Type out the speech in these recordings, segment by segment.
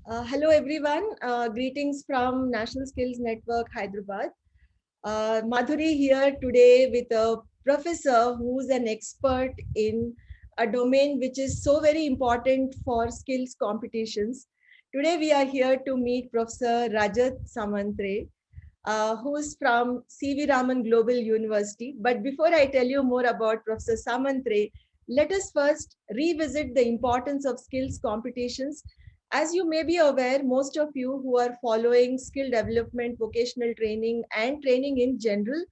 Hello everyone. Greetings from National Skills Network, Hyderabad. Madhuri here today with a professor who's an expert in a domain which is so very important for skills competitions. Today we are here to meet Professor Rajat Samantre, who's from CV Raman Global University. But before I tell you more about Professor Samantre, let us first revisit the importance of skills competitions. As you may be aware, most of you who are following skill development, vocational training, and training in general,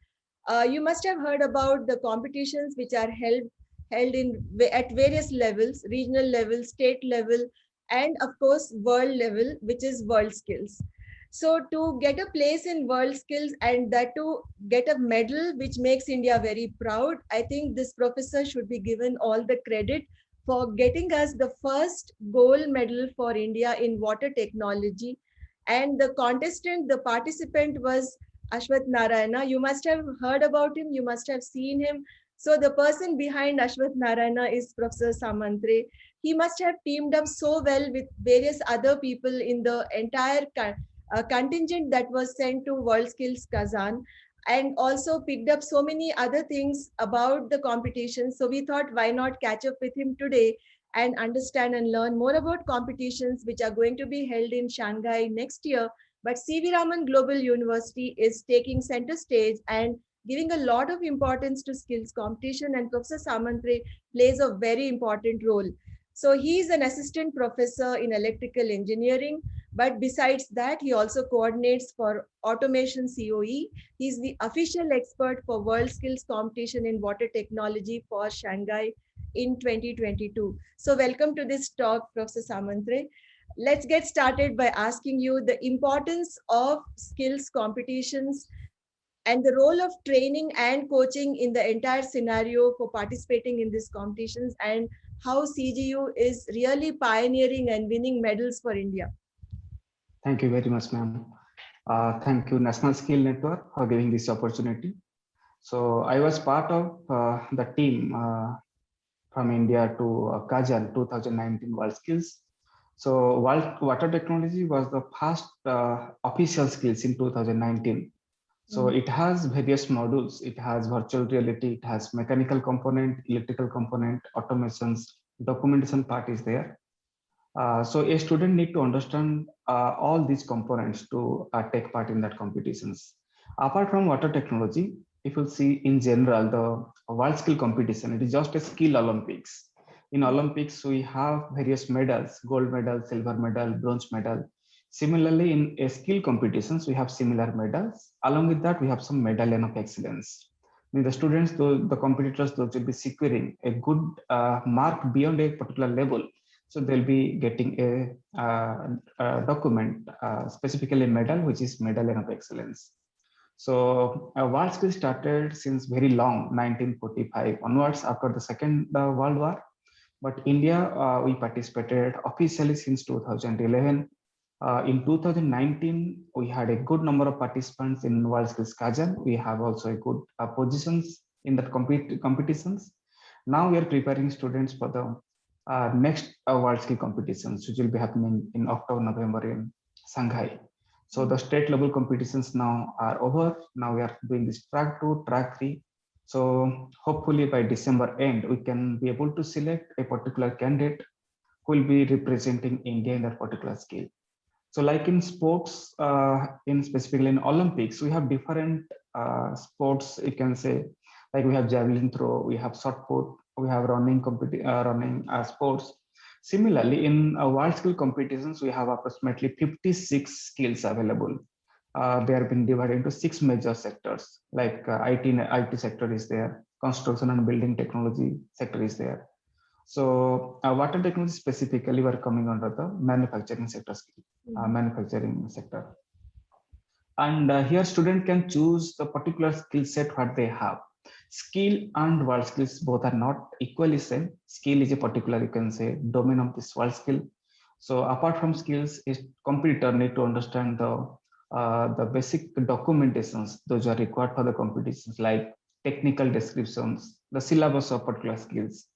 you must have heard about the competitions which are held in at various levels, regional level, state level, and of course world level, which is world skills. So to get a place in world skills and that to get a medal which makes India very proud, I think this professor should be given all the credit for getting us the first gold medal for India in water technology. And the contestant, the participant was Ashwath Narayana. You must have heard about him, you must have seen him. So the person behind Ashwath Narayana is Professor Samantre. He must have teamed up so well with various other people in the entire contingent that was sent to World Skills Kazan, and also picked up so many other things about the competition. So we thought, why not catch up with him today and understand and learn more about competitions which are going to be held in Shanghai next year. But CV Raman Global University is taking center stage and giving a lot of importance to skills competition, and Professor Samantre plays a very important role. So he is an assistant professor in electrical engineering, but besides that, he also coordinates for automation COE. He's the official expert for World Skills Competition in Water Technology for Shanghai in 2022. So welcome to this talk, Professor Samantre. Let's get started by asking you the importance of skills competitions and the role of training and coaching in the entire scenario for participating in these competitions, and how CGU is really pioneering and winning medals for India. Thank you very much, ma'am. Thank you, National Skill Network, for giving this opportunity. So I was part of the team from India to Kajal 2019 World Skills. So World Water Technology was the first official skills in 2019. So it has various modules. It has virtual reality, it has mechanical component, electrical component, automations, documentation part is there. So a student need to understand all these components to take part in that competitions. Apart from water technology, if you see in general the world skill competition, it is just a skill Olympics. In Olympics, we have various medals: gold medal, silver medal, bronze medal. Similarly, in a skill competitions, we have similar medals. Along with that, we have some medallion of excellence. I mean, the students, the competitors, those will be securing a good mark beyond a particular level, so they'll be getting a document, specifically medal, which is Medallion of Excellence. So World Skills started since very long, 1945 onwards, after the Second World War. But India, we participated officially since 2011. In 2019, we had a good number of participants in World Skills Kazan. We have also a good positions in that competitions. Now we are preparing students for the next World Skill competitions, which will be happening in October, November in Shanghai. So the state level competitions now are over. Now we are doing this track 2, track 3. So hopefully by December end, we can be able to select a particular candidate who will be representing India in that particular skill. So like in sports, in specifically in Olympics, we have different sports, you can say, like we have javelin throw, we have shot put, we have running sports. Similarly, in world skill competitions, we have approximately 56 skills available. They have been divided into 6 major sectors, like IT sector is there, construction and building technology sector is there. So water technology specifically were coming under the manufacturing sector, manufacturing sector. And here student can choose the particular skill set what they have. Skill and world skills both are not equally same. Skill is a particular, you can say, domain of this world skill. So apart from skills, is competitor need to understand the basic documentations those are required for the competitions, like technical descriptions, the syllabus of particular skills,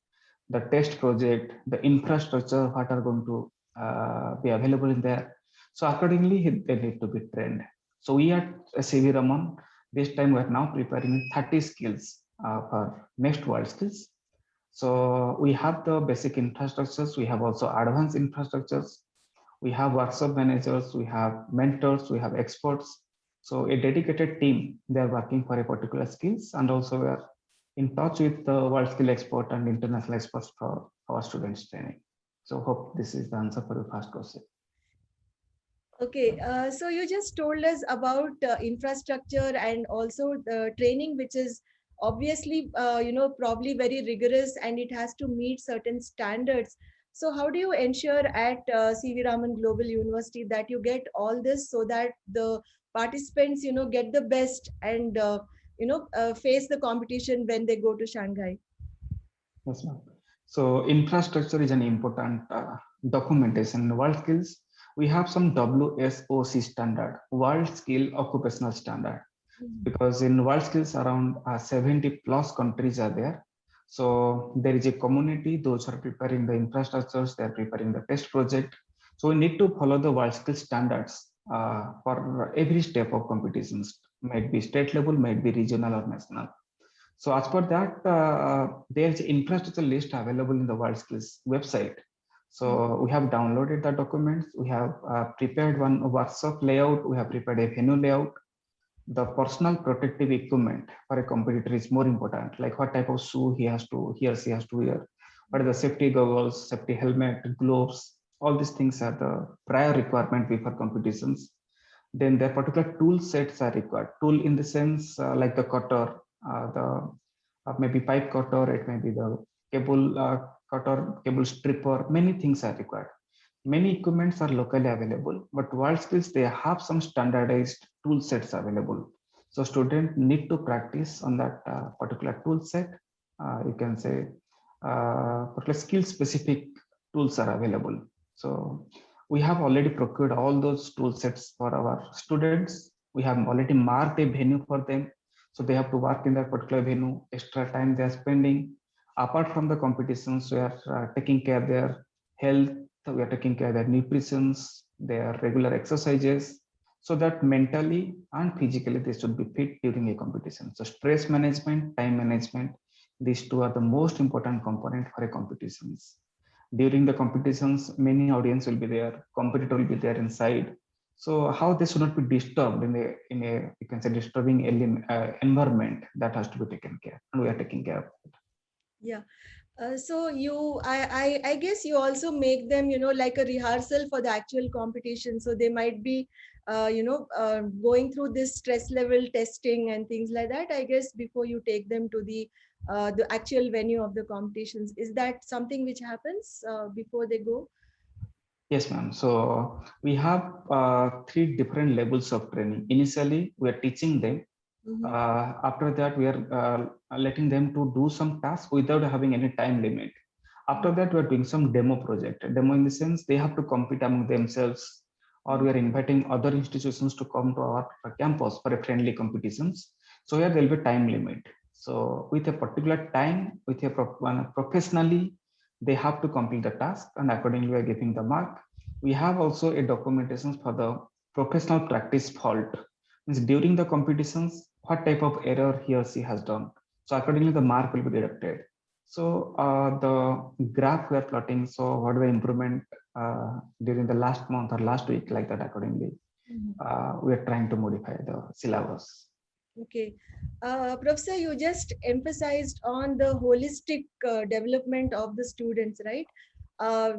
the test project, the infrastructure, what are going to be available in there. So accordingly, they need to be trained. So we at CV Raman, this time we are now preparing 30 skills for next world skills. So we have the basic infrastructures, we have also advanced infrastructures, we have workshop managers, we have mentors, we have experts. So a dedicated team, they are working for a particular skills, and also we are in touch with the world skill expert and international experts for our students training. So hope this is the answer for the first question. Okay, so you just told us about infrastructure and also the training, which is obviously, probably very rigorous and it has to meet certain standards. So how do you ensure at CV Raman Global University that you get all this so that the participants, get the best and, face the competition when they go to Shanghai? Yes, ma'am. So infrastructure is an important documentation. In World Skills, we have some WSOC standard, World Skill Occupational Standard, because in World Skills around 70 plus countries are there. So there is a community, those are preparing the infrastructures, they're preparing the test project. So we need to follow the World Skills standards for every step of competitions, might be state level, might be regional or national. So as per that, there's infrastructure list available in the WorldSkills website. So we have downloaded the documents. We have prepared one workshop layout. We have prepared a venue layout. The personal protective equipment for a competitor is more important. Like what type of shoe he or she has to wear. What are the safety goggles, safety helmet, gloves? All these things are the prior requirement before competitions. Then their particular tool sets are required. Tool in the sense like the cutter, the maybe pipe cutter, it may be the cable cutter, cable stripper, many things are required. Many equipments are locally available, but WorldSkills, they have some standardized tool sets available. So students need to practice on that particular tool set. You can say particular skill specific tools are available. So we have already procured all those tool sets for our students. We have already marked a venue for them. So they have to work in that particular venue, extra time they are spending. Apart from the competitions, we are taking care of their health, we are taking care of their nutrition, their regular exercises, so that mentally and physically they should be fit during a competition. So stress management, time management, these two are the most important component for a competitions. During the competitions, many audience will be there, competitor will be there inside. So how they should not be disturbed in a you can say disturbing environment, that has to be taken care, and we are taking care of it. Yeah. So I guess you also make them, like a rehearsal for the actual competition. So they might be, going through this stress level testing and things like that. I guess before you take them to the actual venue of the competitions, is that something which happens before they go? Yes, ma'am. So we have three different levels of training. Initially, we are teaching them. After that, we are letting them to do some tasks without having any time limit. After that, we are doing some demo project. Demo in the sense they have to compete among themselves, or we are inviting other institutions to come to our campus for a friendly competitions. So here there will be time limit. So with a particular time, with a professionally, they have to complete the task, and accordingly we are giving the mark. We have also a documentation for the professional practice fault. Means during the competitions, what type of error he or she has done. So accordingly, the mark will be deducted. So the graph we are plotting, so what are the improvement during the last month or last week, like that accordingly, we are trying to modify the syllabus. Okay. Professor, you just emphasized on the holistic development of the students, right?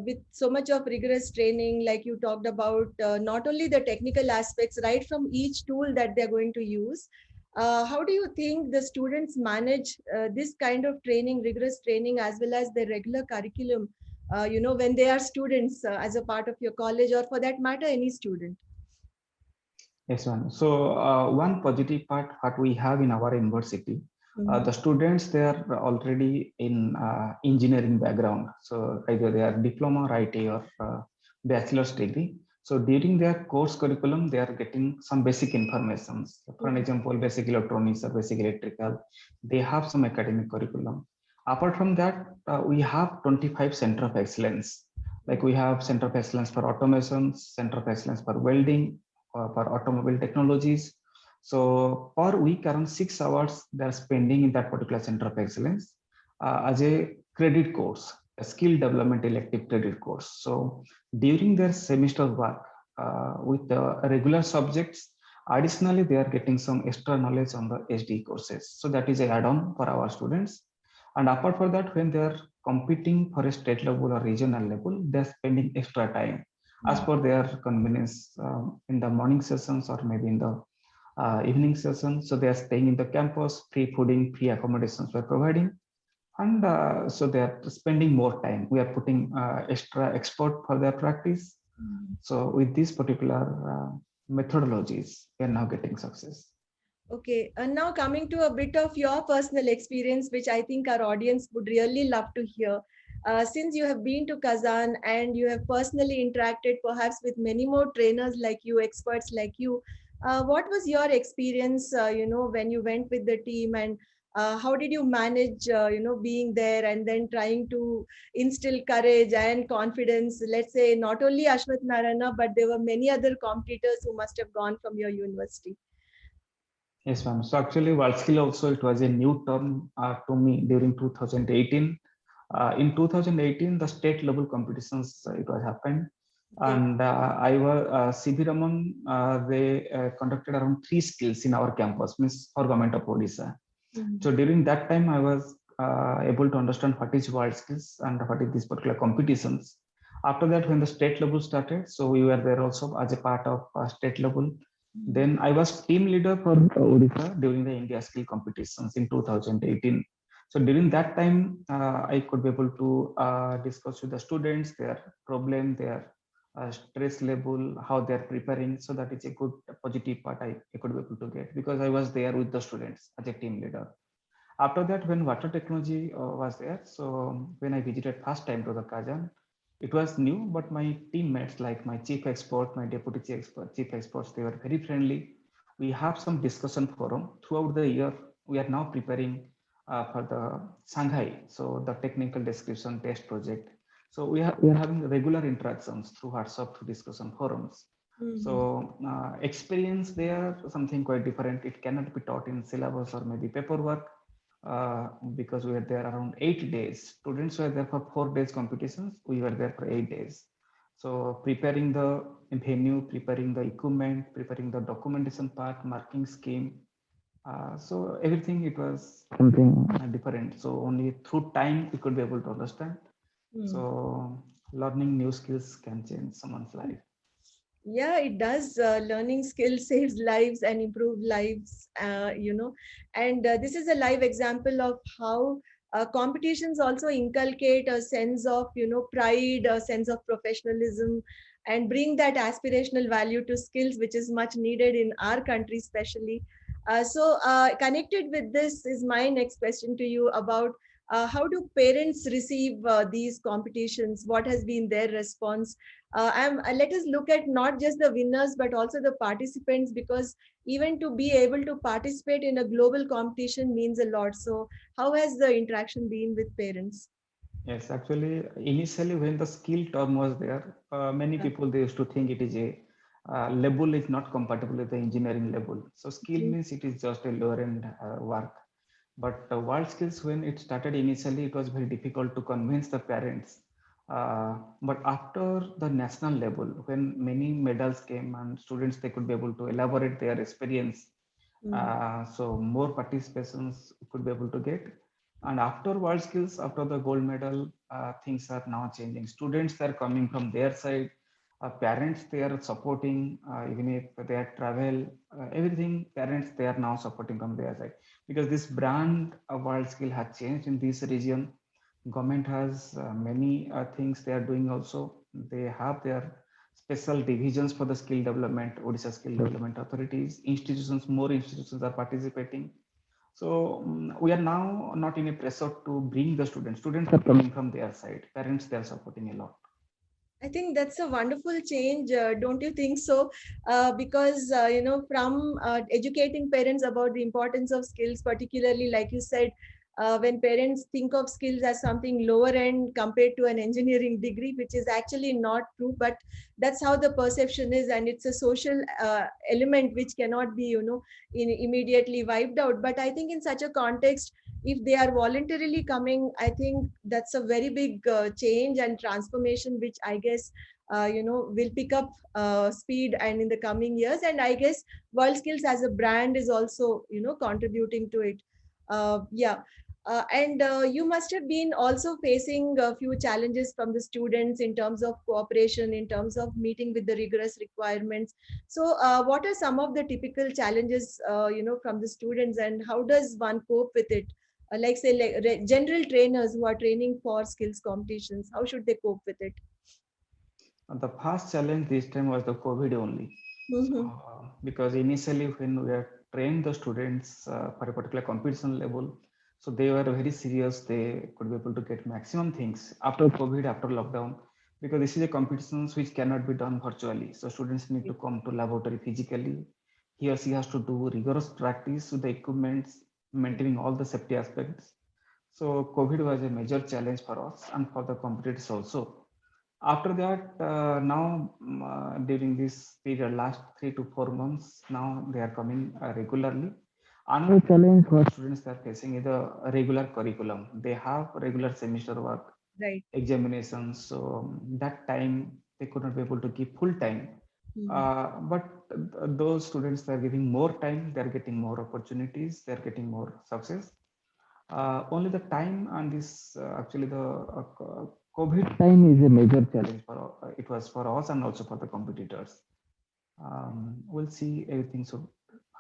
With so much of rigorous training, like you talked about, not only the technical aspects, right, from each tool that they're going to use. How do you think the students manage this kind of training, rigorous training, as well as the regular curriculum, when they are students as a part of your college, or for that matter, any student? Yes, ma'am. So one positive part what we have in our university, the students, they are already in engineering background. So either they are diploma or IT or bachelor's degree. So during their course curriculum, they are getting some basic information. For an example, basic electronics or basic electrical, they have some academic curriculum. Apart from that, we have 25 center of excellence. Like we have Center of Excellence for Automations, Center of Excellence for Welding, for automobile technologies. So per week, around 6 hours they're spending in that particular Center of Excellence as a credit course, a skill development elective credit course. So during their semester work with the regular subjects, additionally, they are getting some extra knowledge on the SD courses. So that is a add-on for our students. And apart from that, when they are competing for a state level or regional level, they're spending extra time as per their convenience in the morning sessions or maybe in the evening session. So they are staying in the campus, free fooding, free accommodations we're providing. And so they are spending more time. We are putting extra export for their practice. So with these particular methodologies, we are now getting success. Okay, and now coming to a bit of your personal experience, which I think our audience would really love to hear. Since you have been to Kazan and you have personally interacted perhaps with many more trainers like you, experts like you, what was your experience, when you went with the team, and how did you manage, being there and then trying to instill courage and confidence? Let's say not only Ashwath Narayana, but there were many other competitors who must have gone from your university. Yes, ma'am. So actually, WorldSkill also, it was a new term to me during 2018. In 2018, the state level competitions, it was happened. Okay. And I was, CB Raman, they conducted around 3 skills in our campus, means for government of Odisha. So during that time, I was able to understand what is WorldSkills and what is these particular competitions. After that, when the state level started, so we were there also as a part of state level. Then I was team leader for Odisha during the India skill competitions in 2018. So during that time, I could be able to discuss with the students their problem, their stress level, how they're preparing. So that is a good positive part I could be able to get because I was there with the students as a team leader. After that, when water technology was there, so when I visited first time to the Kazan, it was new, but my teammates, like my chief expert, my deputy chief experts, they were very friendly. We have some discussion forum throughout the year. We are now preparing for the Shanghai, so the technical description test project. So we are having regular interactions through WhatsApp, through discussion forums. So experience there, something quite different. It cannot be taught in syllabus or maybe paperwork because we were there around 8 days. Students were there for 4 days competitions. We were there for 8 days. So preparing the venue, preparing the equipment, preparing the documentation part, marking scheme. So everything, it was something different. So only through time we could be able to understand. So learning new skills can change someone's life. Yeah, it does. Learning skills saves lives and improve lives, and this is a live example of how competitions also inculcate a sense of, pride, a sense of professionalism, and bring that aspirational value to skills, which is much needed in our country, especially. So connected with this is my next question to you about how do parents receive these competitions? What has been their response? Let us look at not just the winners but also the participants, because even to be able to participate in a global competition means a lot. So how has the interaction been with parents? Yes, actually, initially when the skill term was there, many people, they used to think it is a level is not compatible with the engineering level. So skill means it is just a lower end work. But world skills, when it started initially, it was very difficult to convince the parents. But after the national level, when many medals came and students, they could be able to elaborate their experience. So more participations could be able to get. And after world skills, after the gold medal, things are now changing. Students are coming from their side. Parents, they are supporting, even if they are travel, everything, parents, they are now supporting from their side. Because this brand of world skill has changed in this region. Government has many things they are doing also. They have their special divisions for the skill development, Odisha Skill Development Authorities, institutions, more institutions are participating. So we are now not in a pressure to bring the students. Students are coming from their side. Parents, they are supporting a lot. I think that's a wonderful change, don't you think so? Because from educating parents about the importance of skills, particularly like you said, when parents think of skills as something lower end compared to an engineering degree, which is actually not true, but that's how the perception is, and it's a social element which cannot be, immediately wiped out. But I think in such a context, if they are voluntarily coming, I think that's a very big change and transformation, which I guess will pick up speed and in the coming years. And I guess World Skills as a brand is also contributing to it. Yeah. And you must have been also facing a few challenges from the students in terms of cooperation, in terms of meeting with the rigorous requirements. So what are some of the typical challenges from the students, and how does one cope with it? Like say general trainers who are training for skills competitions, how should they cope with it? The first challenge this time was the COVID only. Mm-hmm. Because initially when we had trained the students for a particular competition level, so they were very serious. They could be able to get maximum things after COVID, after lockdown, because this is a competition which cannot be done virtually. So students need to come to laboratory physically. He or she has to do rigorous practice with the equipments, maintaining all the safety aspects. So COVID was a major challenge for us and for the competitors also. After that, now during this period, last 3 to 4 months, now they are coming regularly. Another challenge for students they are facing is the regular curriculum. They have regular semester work, Right. examinations. So that time they could not be able to give full time. But those students they are giving more time, they are getting more opportunities, they are getting more success. Only the time and this actually the COVID time is a major challenge for it was for us and also for the competitors. We'll see everything should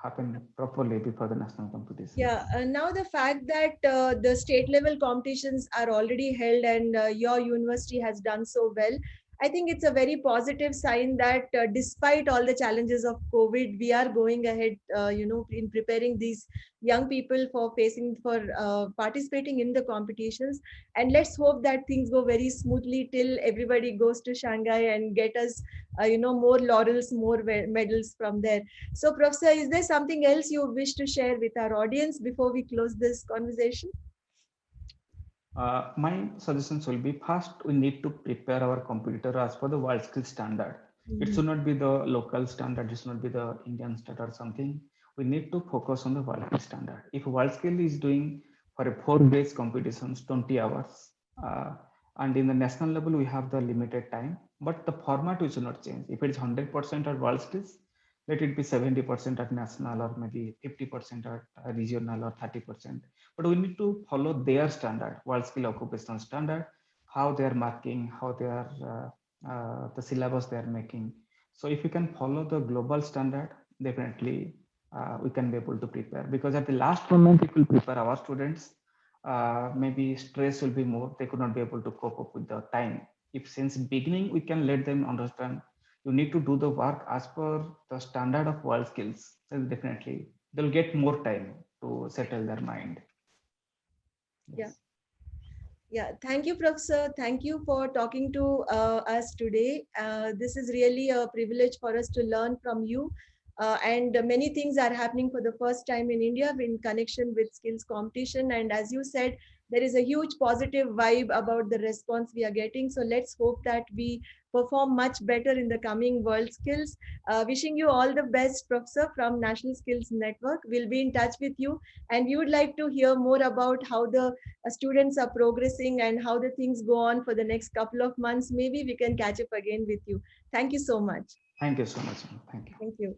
happen properly before the national competition. Yeah, now the fact that the state level competitions are already held, and your university has done so well, I think it's a very positive sign that despite all the challenges of COVID, we are going ahead, in preparing these young people for participating in the competitions. And let's hope that things go very smoothly till everybody goes to Shanghai and get us, more laurels, more medals from there. So, Professor, is there something else you wish to share with our audience before we close this conversation? My suggestions will be first, we need to prepare our competitor as per the world skill standard. It should not be the local standard, it should not be the Indian standard or something. We need to focus on the world skill standard. If world skill is doing for a 4 days competitions, 20 hours, and in the national level, we have the limited time, but the format we should not change. If it is 100% at world skills, let it be 70% at national or maybe 50% at regional or 30%. But we need to follow their standard, world skill occupational standard, how they are marking, how they are the syllabus they are making. So if we can follow the global standard, definitely we can be able to prepare, because at the last moment it will prepare our students. Maybe stress will be more, they could not be able to cope up with the time. If since beginning we can let them understand you need to do the work as per the standard of world skills, then definitely they'll get more time to settle their mind. Yes. Yeah, thank you, Professor. Thank you for talking to us today. This is really a privilege for us to learn from you. And many things are happening for the first time in India in connection with skills competition. And as you said, there is a huge positive vibe about the response we are getting. So let's hope that we perform much better in the coming World Skills. Wishing you all the best, Professor, from National Skills Network. We'll be in touch with you, and we would like to hear more about how the students are progressing and how the things go on for the next couple of months. Maybe we can catch up again with you. Thank you so much. Thank you so much. Thank you. Thank you.